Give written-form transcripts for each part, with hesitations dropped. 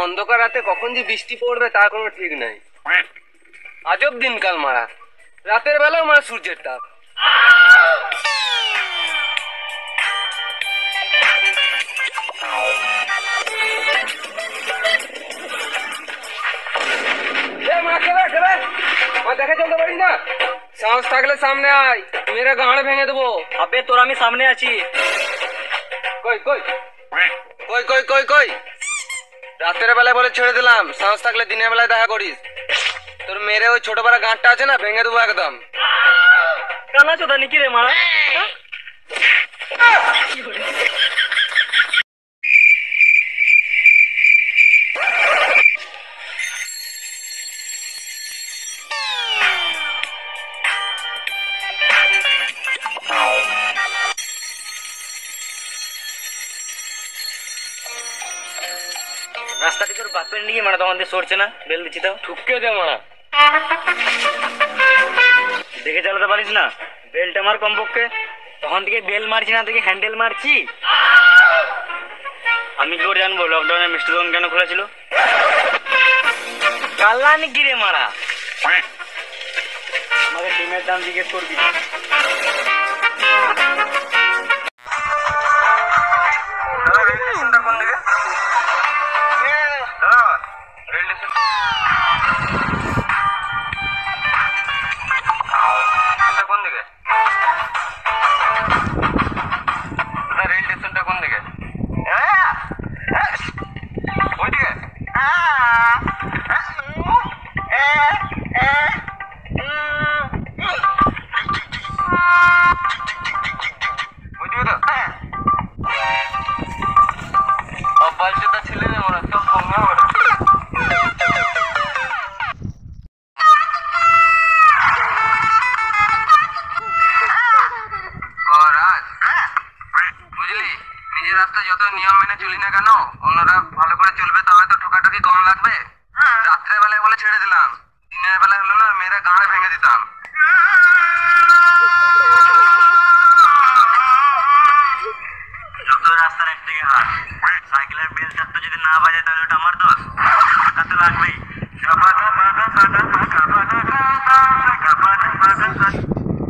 অন্ধকার রাতে কখন যে বৃষ্টি পড়বে তার কোনো ঠিক নাই। আজব দিনকাল মারা, রাতের বেলাও মারা সূর্যের তাপ। দেখে চলতে পারিস না? সাহস থাকলে সামনে আয়, মেরে গাঁড় ভেঙে দেবো। আবে তোর আমি সামনে আছি। কই কই কই কই কই কই? রাতের বেলায় বলে ছেড়ে দিলাম, সাহস থাকলে দিনের বেলায় দেখা করিস। তোর মেরে ওই ছোট পাড়া গাঁটটা আছে না, ভেঙে দেবো একদম। কানা চোদা নাকি রে মারা? রাস্তাটি তোর বাপের নিয়ে মারা তখন দিয়ে সরছে না, বেল দিচ্ছি তো ঠুককে দে মারা। দেখে চালাতে পারিস না? বেলটা মার কমপক্ষে। তখন থেকে বেল মারছি না, থেকে হ্যান্ডেল মারছি। আমি কি করে জানবো লকডাউনে মিষ্টি দোকান কেন খোলা ছিল? কাল্লানি কি রে মারা? আমাকে ডিমের দাম জিজ্ঞেস করবি। যত নিয়ম মেনে চলি না কেন, অন্যরা ভালো করে চলবে, তবে তো ঠোকাঠুকি কম লাগবে। রাত্রে বেলায় বলে ছেড়ে দিলাম, দিনের বেলায় হলো না মেয়েরা গাঁড়ে ভেঙে দিতাম। যত রাস্তার একদিকে হাট, সাইকেলের বেল চারটা যদি না বাজে তাহলে ওটা আমার দোষ। টাকা তো লাগবেই।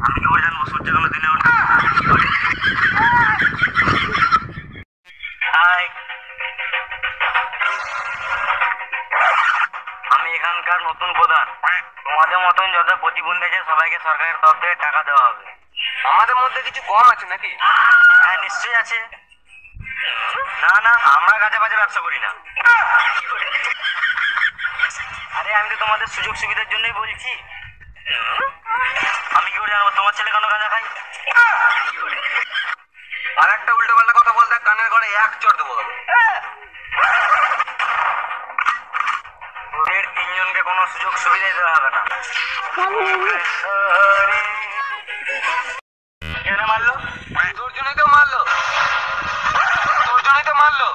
আমি কি করে জানবো সূর্য কোনো দিনে ওঠে? আমি এখানকার নতুন প্রধান। তোমাদের মতন যত প্রতিবন্ধী আছে সবাইকে সরকারের তরফ থেকে টাকা দেওয়া হবে। আমাদের মধ্যে কিছু কম আছে নাকি? হ্যাঁ নিশ্চয়ই আছে। না না, আমরা কাজে বাজে ব্যবসা করি না। আরে আমি তো তোমাদের সুযোগ সুবিধার জন্যই বলছি। আমি কি করে জানবো তোমার ছেলে কেন গাঁজা খাই? আর একটা উল্টো পাল্টা কথা বলতে কানের ঘরে এক চড় দেবো। ওদের তিনজনকে কোনো সুযোগ সুবিধাই দেওয়া হবে না। কেন মারলো? তোর জন্যই তো মারলো, তোর জন্যই তো মারলো।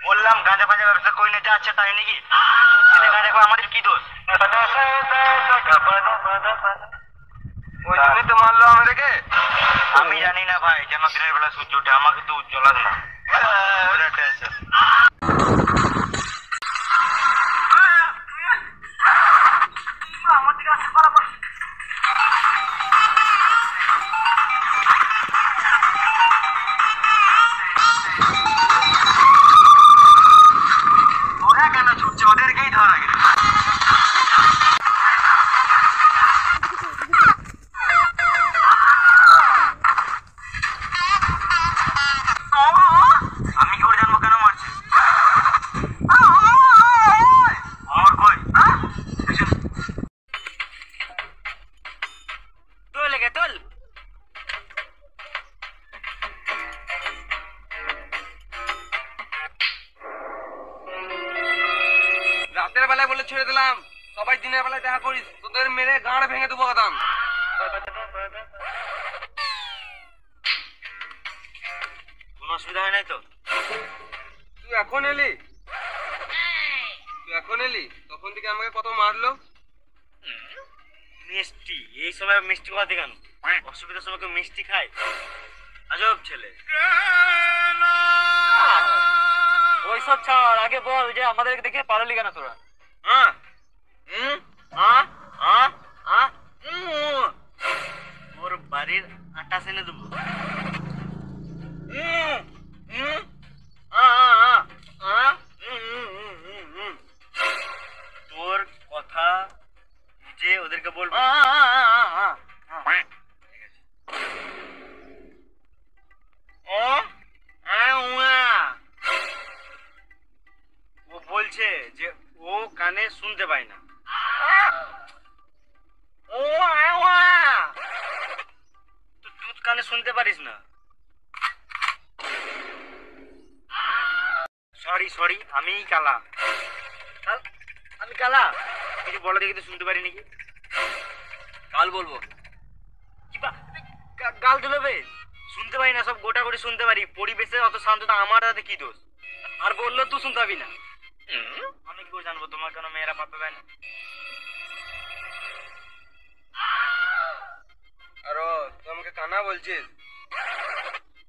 বললাম গাঁজা ফাজা ব্যবসা করি না, যা আছে তাই নাকি? গাঁজা খাওয়া আমাদের কি দোষ? ওই জন্যই তো মারলো আমাদেরকে। আমি জানি না ভাই, যেন দিনের বেলা সূর্য ওঠে, আমাকে তো উজ্জ্বল না। টেনশন ওরা কেন ছুটছে? ওদেরকেই ধরা গেল। আমি কি করে জানবো কেন মারছে? আমার কই তোল লেগে তোল। রাতের বেলায় বলে ছেড়ে দিলাম, সবাই দিনের বেলায় দেখা করিস, তোদের মেরে গাঁড় ভেঙে দেবো একদম। কোনো অসুবিধা হয় নাই তো? তুই এখন এলি? তুই এখন এলি? তখন থেকে আমাকে কত মারলো। মিষ্টি এই সময় মিষ্টি খাওয়াতে কেন? অসুবিধার সময় কেউ মিষ্টি খায়? আজব ছেলে। ওই সব ছাড়, আগে বল যে আমাদেরকে দেখে পালালি কেন তোরা? হ্যাঁ ওর বাড়ির আটা সেনে দেবো। তোর কথা যে ওদেরকে বলবো। ও বলছে যে ও কানে শুনতে পায় না। তুই কানে শুনতে পারিস না? সরি আমি কালা। আমি কালা? কিছু বলো দেখি তো, শুনতে পারি নাকি? কাল বলবো। গাল দিলবে? শুনতে পারি না, সব গোটা গোটি শুনতে পারি। পরিবেশে অত শান্ততা, আমার তাতে কি দোষ? আর বললো তুই শুনতে পাবি না? আমি কেউ জানবো তোমার কেন মেয়েরা পাত্তা দেয় না? আরো তুই আমাকে কানা বলছিস?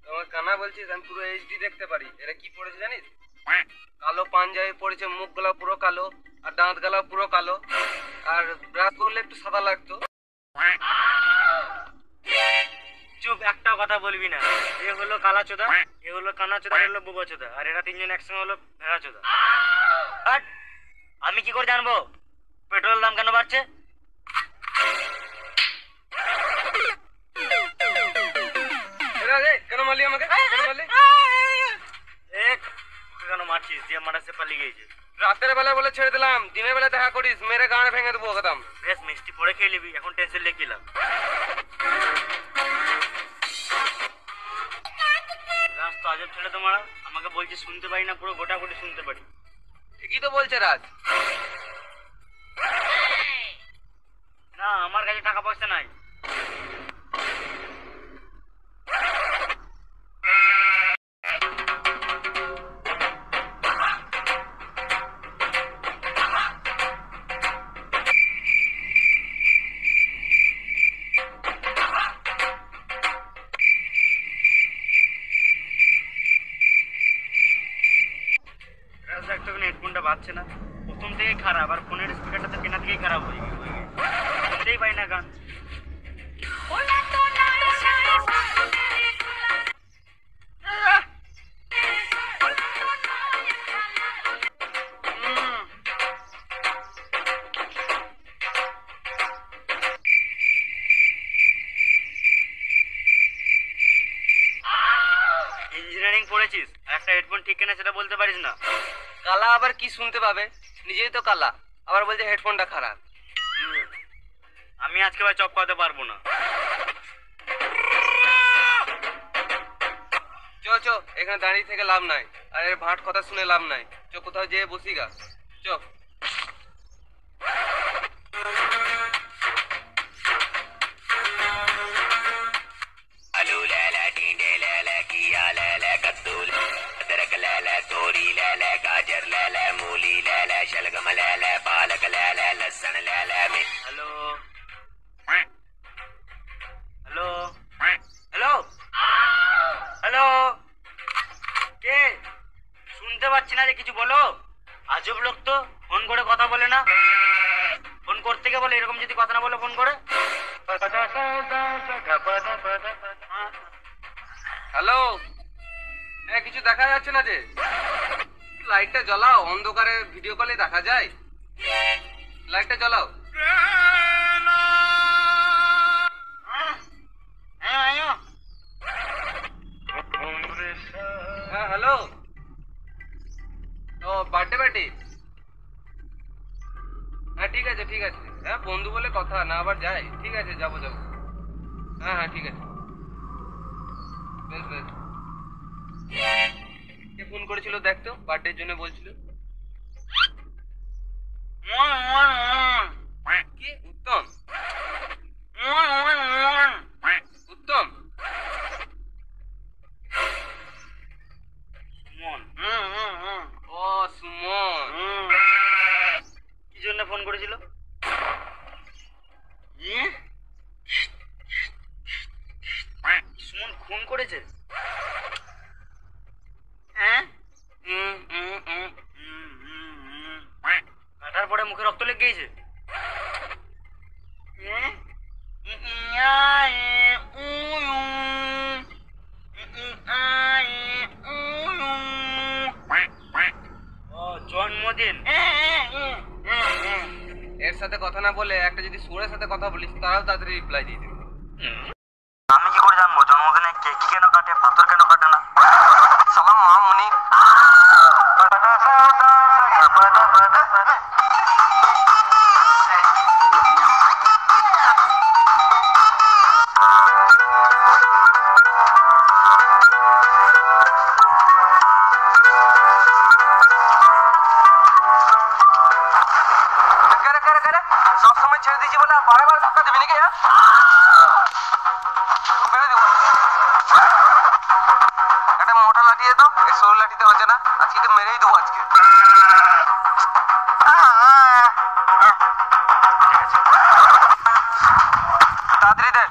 তোমাকে কানা বলছিস? আমি পুরো এইচডি দেখতে পারি। এরা কি পড়েছে জানিস? কালো পাঞ্জাবি পড়েছে, মুখ গলা পুরো কালো, আর দাঁত গলা পুরো কালো, আর ব্রাশ করলে একটু সাদা লাগতো। চুপ, একটা কথা বলবি না। এ হলো কালা চোদা, এ হলো কানা চোদা, এ হলো বুবা চোদা, আর এরা তিনজন একসঙ্গে হলো ভেড়া চোদা। হাট! আমি কি করে জানবো পেট্রোলের দাম কেন বাড়ছে? কেন মারলি আমাকে? কেন মারলি? কেন মারছিস? যে মারা সে পালিয়ে গেছে। রাতের বেলায় বলে ছেড়ে দিলাম, দিনের বেলা দেখা করিস, মেরে গাঁড়ে ভেঙে দেবো একদম। বেশ, মিষ্টি পরে খেয়ে নিবি, এখন টেনশন লেখিলাম। রাজ তো আজব ছেলে তোমার। আমাকে বলছে শুনতে পারি না, পুরো গোটা গোটি শুনতে পারি। ঠিকই তো বলছে রাজ। না, আমার কাছে টাকা পয়সা নাই। হেডফোনটা বাজছে না, প্রথম থেকেই খারাপ। আর ফোনের স্পিকারটা তো কেনা থেকেই খারাপ হয়ে গেছে, শুনতেই পাই না গান। ইঞ্জিনিয়ারিং পড়েছিস, একটা হেডফোন ঠিক কেনা সেটা বলতে পারিস না? কালা আবার কি শুনতে পাবে? নিজেই তো কালা, আবার বলছে হেডফোনটা খারাপ। আমি আজকে ভাই চপ খাওয়াতে পারবো না। চো চো, এখানে দাঁড়িয়ে থেকে লাভ নাই, আর এর ভাট কথা শুনে লাভ নাই। চো কোথাও যেয়ে বসি গা, চো। आलू ले ले, टींडे ले ले, किया ले ले, कद्दू ले, अदरक ले ले, तोरी ले ले, गाजर ले ले, मूली ले ले, शलगम ले ले, पालक ले ले, लहसुन ले ले। हेलो हेलो हेलो हेलो, কে? শুনতে পাচ্ছি না যে, কিছু বলো। আজব লোক তো, ফোন করে কথা বলে না। ফোন করতে গিয়ে বলে এরকম যদি কথা না বলে ফোন করে। হ্যালো, হ্যাঁ কিছু দেখা যাচ্ছে না যে? লাইটটা জ্বালাও, অন্ধকারে ভিডিও কলে দেখা যায়। লাইটটা জ্বালাও। হ্যাঁ হ্যালো, ও বার্থডে পার্টি? হ্যাঁ ঠিক আছে ঠিক আছে, হ্যাঁ বন্ধু বলে কথা, না আবার যাই। ঠিক আছে, যাবো যাবো। হ্যাঁ হ্যাঁ ঠিক আছে, বেশ বেশ। কে ফোন করেছিল দেখতো, বার্থডের জন্য বলছিল। কি উত্তম? উত্তম? ও সুমন। কি জন্য ফোন করেছিল? সুমন ফোন করেছে? হ্যাঁ মুখে রক্ত লেগে গিয়েছে। জন্মদিন। এর সাথে কথা না বলে একটা যদি সুরের সাথে কথা বলিস তারাও তাড়াতাড়ি রিপ্লাই দিয়ে দিবে। আমি কি করে জানবো জন্মদিনে কেক কি কেন কাটে, পাথর কেন কাটে না? সালাম মামুনি। সবসময় ছেড়ে দিয়েছি বলে বারে বারে ধাক্কা দিবি নাকি? একটা মোটা লাঠি তো, এই সরু লাঠিতে হচ্ছে না, আজকে তো মেরেই দেবো আজকে। তাড়াতাড়ি দে।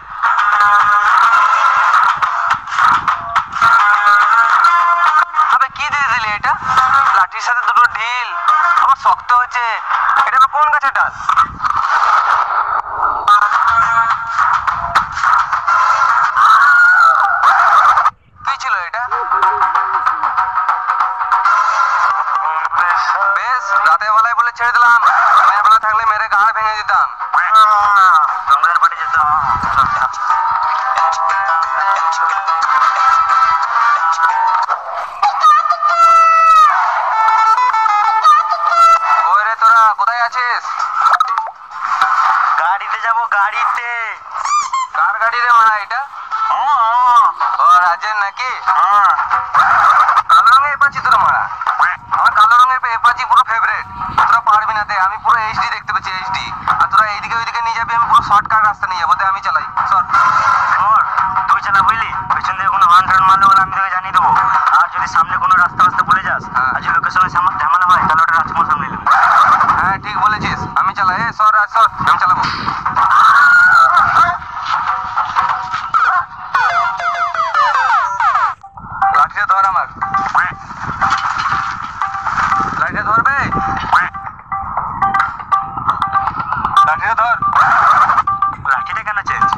আবে কি দিয়ে দিলি এটা? লাঠির সাথে দুটো ঢিল, আমার শক্ত হচ্ছে। এটা আবার কোন গাছের ডাল? কি ছিল এটা? বেশ, রাতের বেলায় বলে ছেড়ে দিলাম, দিনের বেলা থাকলে মেরে গাড় ভেঙে দিতাম। জঙ্গলের বাড়ি যেতাম। কই রে তোরা, কোথায় আছিস? গাড়িতে যাবো, গাড়িতে। কার গাড়ি রে মারা এটা? ও রাজের নাকি? কালো রঙের এপাচি তোরা মারা। আমার কালো রঙের এপাচি পুরো ফেভারিট। তোরা পারবি না দে, আমি পুরো এইচডি দেখতে পাচ্ছি, এইচডি। আর তোরা এইদিকে ওইদিকে নিয়ে যাবি, আমি পুরো শর্টকাট রাস্তা নিয়ে যাবো। দে আমি চালাই, সর। তুই চালা বুঝলি, পেছন দিয়ে কোনো হর্ন টর্ন মারলে বলে আমি তোকে জানিয়ে দেবো। আর যদি সামনে কোনো রাস্তা রাস্তা ভুলে যাস, আর যদি লোকেশনের সামনে ঝামেলা হয়, তাহলে ওটা রাজকুমার সামনে নেবে। হ্যাঁ ঠিক বলেছিস, আমি চালাই। এ সর রাজ, সর, আমি চালাবো। লাঠিটা ধর আমার, লাঠিটা ধরবে, লাঠিটা ধর। লাঠিটা কেন চেঞ্জ?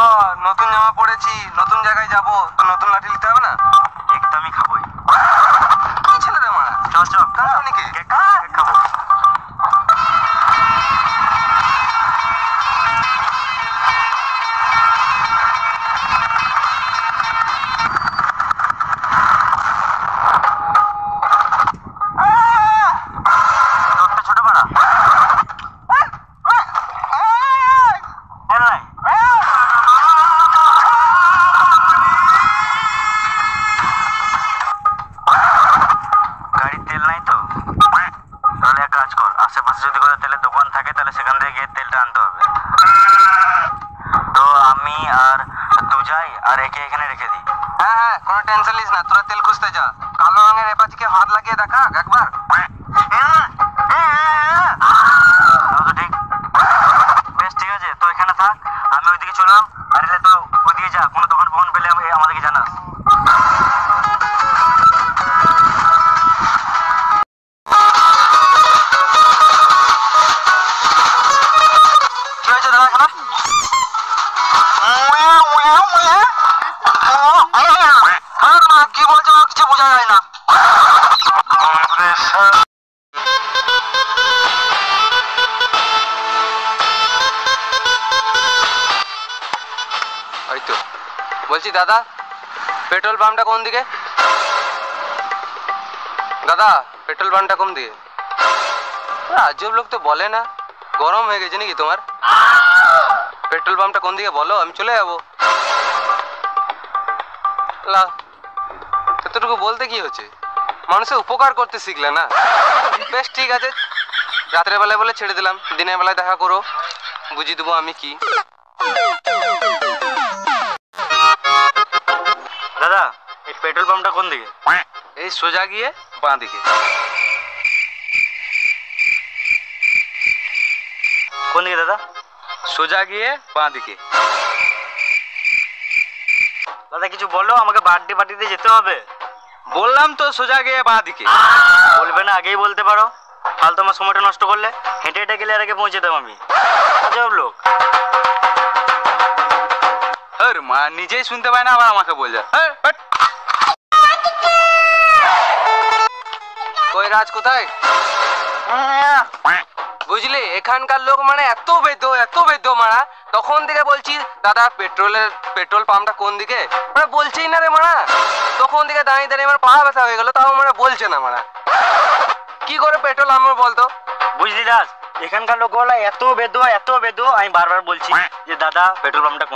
ও নতুন জামা পড়েছি, নতুন জায়গায় যাবো, তো নতুন লাঠি নিতে হবে না? কেক তো আমি খাবোই। কি ছেলে রে মারা? চ চ, কাহানি কি? কেক খাবো। তোরটা ছোট পাড়া। গাড়ির তেল নাই তো? তাহলে এক কাজ কর, আশেপাশে যদি কোনো তেলের দোকান থাকে তাহলে সেখান থেকে গিয়ে তেলটা আনতে হবে। তো আমি আর দুজাই আর একে এখানে রেখে দিই। হ্যাঁ হ্যাঁ, কোনো টেনশন নিস না, তোরা তেল খুঁজতে যা। কালো রঙের এপাচিকে হাত লাগিয়ে দেখা একবার। তাও তো ঠিক। বেশ ঠিক আছে, তো এখানে থাক, আমি ওইদিকে চললাম। আর এলে তো ওইদিকে যা, কোনো দোকান ফোন পেলে আমাদেরকে জানাস। কি হয়েছে দাদা এখানে? কি বলছো কিছু বোঝা যায় না। ওই তো বলছি দাদা, পেট্রোল পাম্পটা কোন দিকে? দাদা পেট্রোল পাম্পটা কোন দিকে? আজব লোক তো বলে না, গরম হয়ে গেছে নাকি তোমার? পেট্রোল পাম্পটা কোন দিকে বলো, আমি চলে যাবো। এতটুকু বলতে কি হচ্ছে, মানুষের উপকার করতে শিখলে না। বেশ ঠিক আছে, রাতের বেলায় বলে ছেড়ে দিলাম, দিনের বেলায় দেখা করো, বুঝিয়ে দেবো আমি কি। দাদা এই পেট্রোল পাম্পটা কোন দিকে? এই সোজা গিয়ে বাঁ দিকে। কোন দিকে দাদা? সোজা গিয়ে বাঁ দিকে। দাদা কিছু বলো, আমাকে বার্থডে পার্টিতে যেতে হবে। বললাম তো সোজা গিয়ে বাঁ দিকে। বলবে না আগেই বলতে পারো। ফালতু আমার সময়টা নষ্ট করলে, হেঁটে হেঁটে গেলে আর আগে পৌঁছে যেতাম আমি। আজব লোক। মা নিজেই শুনতে পায় না, আবার আমাকে বলছে। কই রাজ কোথায়? বুঝলি, এখানকার লোক মানে এত বেদ্য মারা। তখন থেকে বলছি দাদা পেট্রোল পাম্পটা কোন দিকে, মানে বলছেই না রে মারা। তখন থেকে দাঁড়িয়ে দাঁড়িয়ে আমার পা ব্যথা হয়ে গেল, তাও মানে বলছে না মারা। কি করে পেট্রোল আনবো বলতো? বুঝলি রাজ, এখানকার লোকগুলো এত বেদ্য, আমি বারবার বলছি যে দাদা পেট্রোল পাম্পটা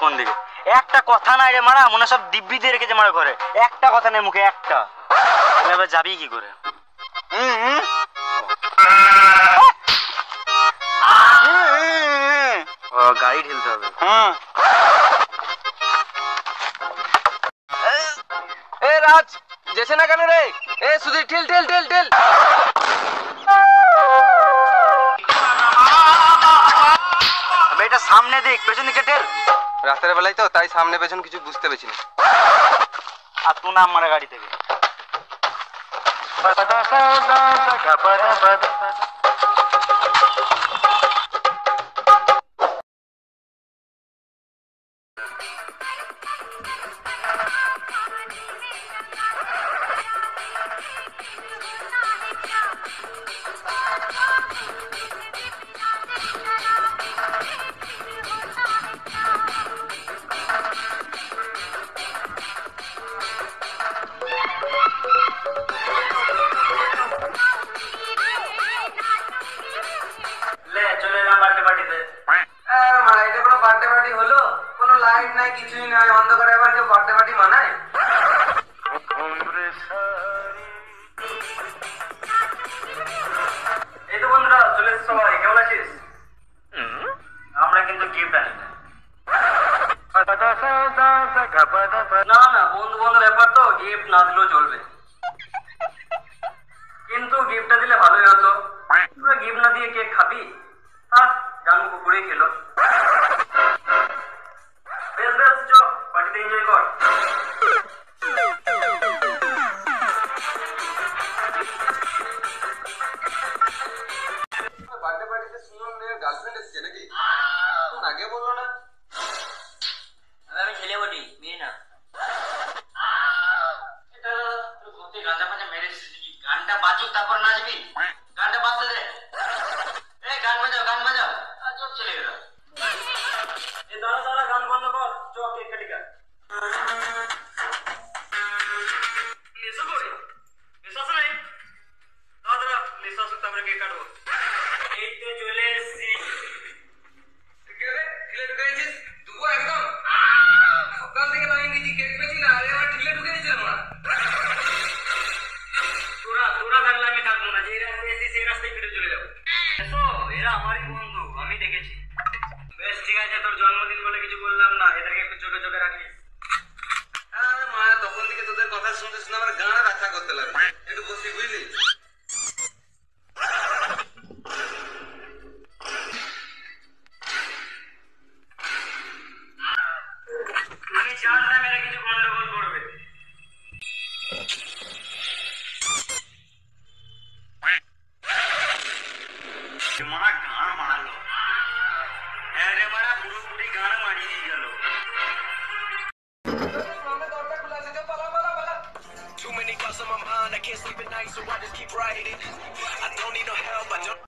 কোন দিকে। একটা কথা নাই রে মারা, মনে সব দিব্যি দিয়ে রেখেছে মারা ঘরে। একটা কথা নেই মুখে, একটা। এবার যাবি কি করে? গাড়ি ঢেলতে হবে। এ রাজ, যেছে না কেন রে? এ সুধীর, ঠেল। এটা সামনে দিক, পেছন দিকে ঠেল। রাতের বেলায় তো, তাই সামনে পেছন কিছু বুঝতে পেরেছি না। আর তুই নাম মারা গাড়ি থেকে। কিছুই নাই, অন্ধকারে আবার কেউ বার্থডে পার্টি মানায়? এই তো বন্ধুরা চলে এসেছে সবাই, কেমন আছিস? আমরা কিন্তু গিফট আনি না, বন্ধু ব্যাপার তো, গিফট না দিলেও চলবে, কিন্তু গিফটটা দিলে ভালোই হতো। তোরা গিফট না দিয়ে কেক খাবি? থাক, জানবো কুকুরেই খেলো। বেশ চ, পার্টিতে এনজয় কর। বার্থডে পার্টিতে সুমনের গার্লফ্রেন্ড এসেছে নাকি? আগে বললো না। আমি ছেলে বলি, মেয়ে না। এটা তোর ঘুরতে গাঁজা ফাঁজা মেরে দিছিস, গানটা বাজুক তারপর নাচবি। গানটা বাজতে দে। এই গান বাজাও। আজব ছেলে এরা। এই দাঁড়া, গান বন্ধ কর, চ কেক কাটি গা। নেশা করে? নেশা আছে নাই? দাঁড়া, নেশা আসুক তারপরে কেক কাটবো। এই তো চলে এসেছি। দুপুর একদম সকাল থেকে লাইন দিয়েছি, কেক পেয়েছি না, আরে আমার ঠিলে ঢুকে দিয়েছিল মা। তোরা থাকলে আমি থাকবো না, যে রাস্তায় এসেছি সেই রাস্তায় ফিরে চলে যাবো। এসো, এরা আমারই বন্ধু, আমি দেখেছি। বেশ ঠিক আছে, তোর জন্মদিন বলে কিছু বললাম না, এদেরকে একটু চোখে রাখিস। মা, তখন থেকে তোদের কথা শুনতে আমার গাঁড়া ব্যথা করতে লাগবে। একটু বসি, বুঝলি? তুমি জানতাম এরা কিছু গন্ডগোল করবে। মারা গান মারালো। হ্যাঁ রে মারা, পুরোপুরি গান মারিয়ে দিয়ে গেল। Too many thoughts on my mind, I can't sleep at night, so I just keep writing. I don't need no help, I don't